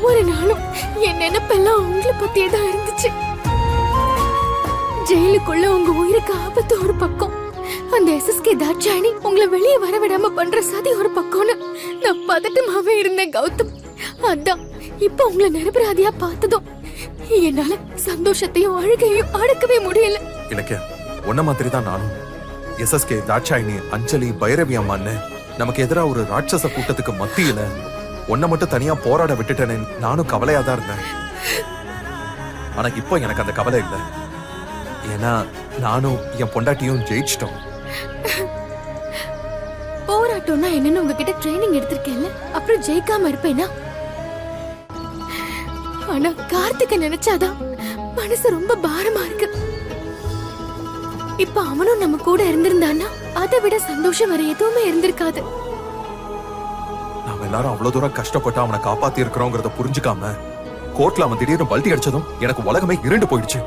ஒவ்வொரு நாளும் என் நினைப்பெல்லாம் உங்களை பத்தியே தான் இருந்துச்சு. ஜெயிலுக்குள்ள உங்க உயிருக்கு ஆபத்து ஒரு பக்கம், அந்த எஸ்எஸ்கே தாட்சாயணி உங்களை வெளியே வர விடாம பண்ற சதி ஒரு பக்கம்னு நான் பதட்டமாவே இருந்தேன் கௌதம். அதான் இப்ப உங்களை நிரபராதியா பார்த்ததும் என்னால சந்தோஷத்தையும் அழுகையும் அடக்கவே முடியல. எனக்கு உன்ன மாதிரி தான் நானும். எஸ்எஸ்கே தாட்சாயணி, அஞ்சலி, பைரவி அம்மான்னு நமக்கு எதிராக ஒரு ராட்சச கூட்டத்துக்கு மத்தியில உன்னை மட்டும் தனியா போராட விட்டுட்டேன்னு நானும் கவலையா தான் இருந்தேன். ஆனா இப்போ எனக்கு அந்த கவலை இல்லை. ஏன்னா நானும் என் பொண்டாட்டியும் ஜெயிச்சிட்டோம். போராட்டம்னா என்னன்னு உங்ககிட்ட ட்ரைனிங் எடுத்திருக்கேன்ல, அப்புறம் ஜெயிக்காம இருப்பேனா? ஆனா கார்த்திகை நினைச்சாதான் மனசு ரொம்ப பாரமா இருக்கு. இப்ப அவனும் நம்ம கூட இருந்திருந்தான்னா அதை விட சந்தோஷம் வேற எதுவுமே இருந்திருக்காது. நாம எல்லாரும் அவ்வளவு தூரம் கஷ்டப்பட்டு அவனை காப்பாத்தி இருக்கிறோங்கிறத புரிஞ்சுக்காம கோர்ட்ல அவன் திடீர்னு பல்டி அடிச்சதும் எனக்கு உலகமே இருண்டு போயிடுச்சு.